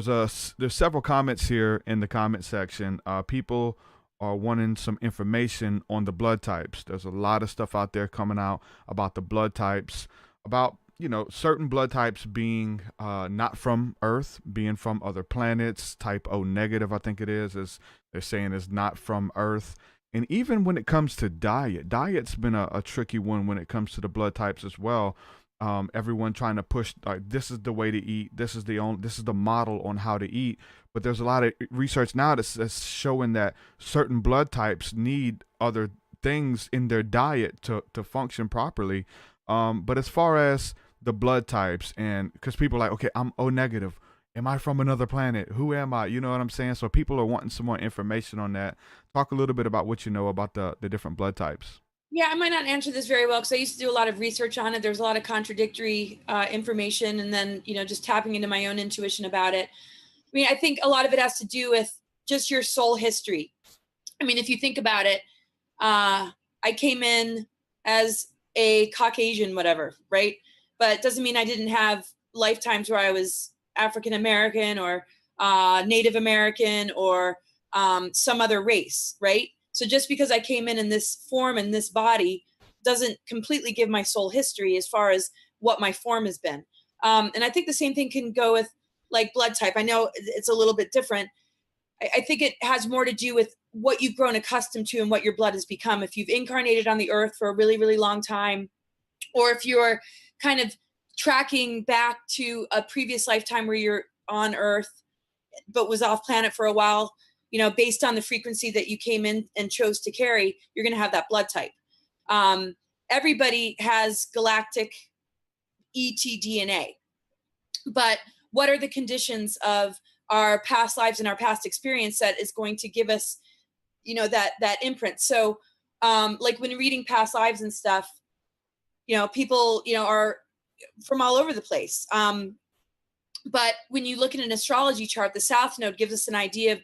there's several comments here in the comment section. People are wanting some information on the blood types. There's a lot of stuff out there coming out about the blood types, about certain blood types being not from Earth, being from other planets. Type O negative, I think it is they're saying is not from Earth. And even when it comes to diet's been a tricky one when it comes to the blood types as well. Everyone trying to push like this is the way to eat. This is the model on how to eat. But there's a lot of research now that's showing that certain blood types need other things in their diet to function properly. But as far as the blood types, and because people are like, okay, I'm O negative. Am I from another planet? Who am I? You know what I'm saying? So people are wanting some more information on that. Talk a little bit about what you know about the different blood types. Yeah, I might not answer this very well because I used to do a lot of research on it. There's a lot of contradictory information, and then, just tapping into my own intuition about it. I mean, I think a lot of it has to do with just your soul history. I mean, if you think about it, I came in as a Caucasian, whatever, right? But it doesn't mean I didn't have lifetimes where I was African American or Native American or some other race, right? So just because I came in this form and this body doesn't completely give my soul history as far as what my form has been. And I think the same thing can go with like blood type. I know it's a little bit different. I think it has more to do with what you've grown accustomed to and what your blood has become. If you've incarnated on the earth for a really, really long time, or if you're kind of tracking back to a previous lifetime where you're on earth, but was off planet for a while, based on the frequency that you came in and chose to carry, you're going to have that blood type. Everybody has galactic ET-DNA, but what are the conditions of our past lives and our past experience that is going to give us, that imprint? So, like when reading past lives and stuff, people, are from all over the place. But when you look at an astrology chart, the South Node gives us an idea of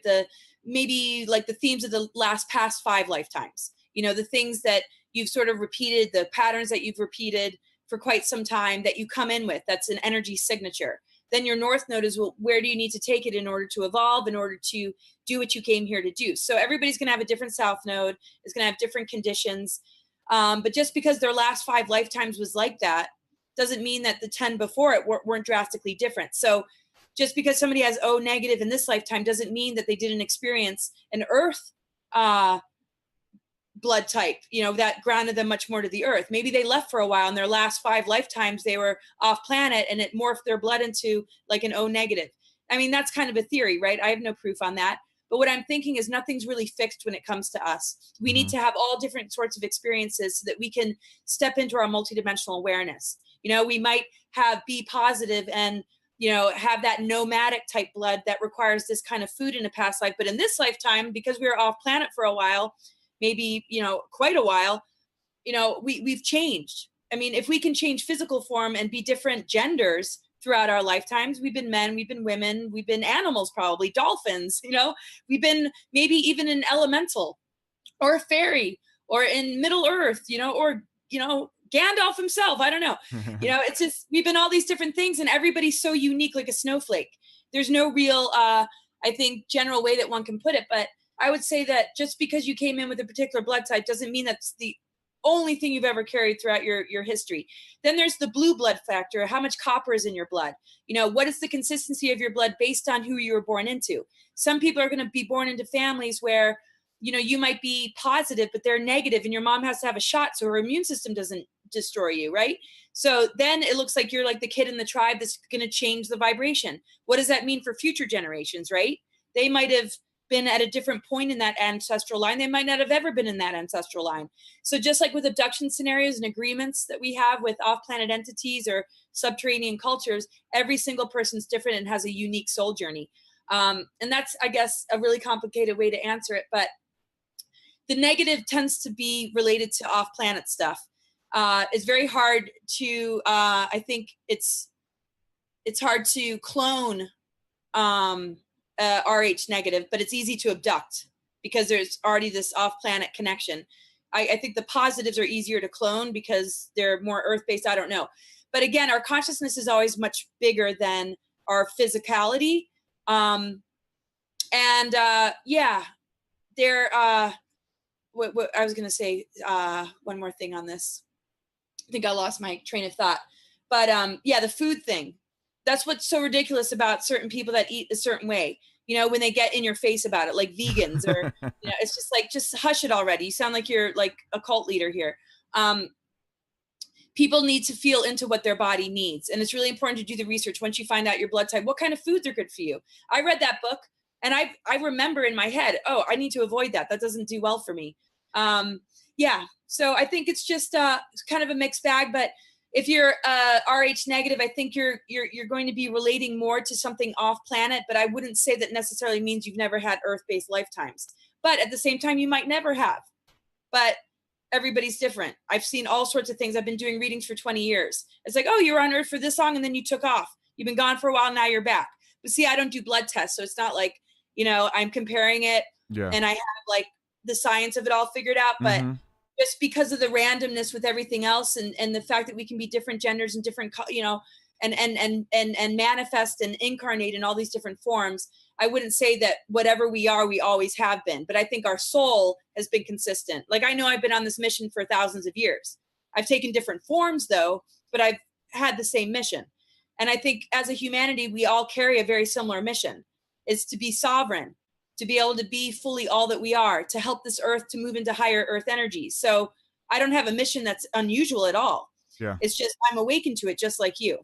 maybe like the themes of the past 5 lifetimes, the things that you've sort of repeated, the patterns that you've repeated for quite some time that you come in with. That's an energy signature. Then your North Node is, well, where do you need to take it in order to evolve, in order to do what you came here to do? So everybody's going to have a different South Node. It's going to have different conditions. But just because their last 5 lifetimes was like that doesn't mean that the 10 before it weren't drastically different. So just because somebody has O negative in this lifetime doesn't mean that they didn't experience an earth blood type, that grounded them much more to the earth. Maybe they left for a while in their last 5 lifetimes, they were off planet and it morphed their blood into like an O negative. I mean, that's kind of a theory, right? I have no proof on that. But what I'm thinking is nothing's really fixed when it comes to us. We need to have all different sorts of experiences so that we can step into our multidimensional awareness. We might have B positive and, have that nomadic type blood that requires this kind of food in a past life. But in this lifetime, because we were off planet for a while, maybe, quite a while, we've changed. I mean, if we can change physical form and be different genders throughout our lifetimes, we've been men, we've been women, we've been animals, probably dolphins, we've been maybe even an elemental or a fairy or in Middle Earth, or, Gandalf himself. I don't know. It's just, we've been all these different things and everybody's so unique, like a snowflake. There's no real, I think, general way that one can put it. But I would say that just because you came in with a particular blood type doesn't mean that's the only thing you've ever carried throughout your history. Then there's the blue blood factor. How much copper is in your blood? What is the consistency of your blood based on who you were born into? Some people are going to be born into families where, you might be positive, but they're negative and your mom has to have a shot so her immune system doesn't destroy you, right? So then it looks like you're like the kid in the tribe that's going to change the vibration. What does that mean for future generations, right? They might have been at a different point in that ancestral line. They might not have ever been in that ancestral line. So just like with abduction scenarios and agreements that we have with off-planet entities or subterranean cultures, every single person's different and has a unique soul journey. And that's, I guess, a really complicated way to answer it. But the negative tends to be related to off-planet stuff. It's very hard to, I think it's hard to clone RH negative, but it's easy to abduct because there's already this off-planet connection. I think the positives are easier to clone because they're more earth-based. I don't know. But again, our consciousness is always much bigger than our physicality. Yeah, there, what I was going to say, one more thing on this. I think I lost my train of thought, but yeah, the food thing. That's what's so ridiculous about certain people that eat a certain way. You know, when they get in your face about it, like vegans, or you know, it's just like, just hush it already. You sound like you're like a cult leader here. People need to feel into what their body needs, and it's really important to do the research once you find out your blood type. What kind of foods are good for you? I read that book, and I remember in my head, oh, I need to avoid that. That doesn't do well for me. Yeah, so I think it's just kind of a mixed bag. But if you're Rh negative, I think you're going to be relating more to something off planet. But I wouldn't say that necessarily means you've never had Earth-based lifetimes. But at the same time, you might never have. But everybody's different. I've seen all sorts of things. I've been doing readings for 20 years. It's like, oh, you were on Earth for this long, and then you took off. You've been gone for a while, now you're back. But see, I don't do blood tests, so it's not like, you know, I'm comparing it, and I have like the science of it all figured out. But just because of the randomness with everything else, and the fact that we can be different genders and different, you know, and manifest and incarnate in all these different forms, I wouldn't say that whatever we are, we always have been. But I think our soul has been consistent. Like, I know I've been on this mission for thousands of years. I've taken different forms though, but I've had the same mission. And I think as a humanity, we all carry a very similar mission. It's to be sovereign, to be able to be fully all that we are, to help this earth to move into higher earth energies. So I don't have a mission that's unusual at all. Yeah. It's just I'm awakened to it just like you.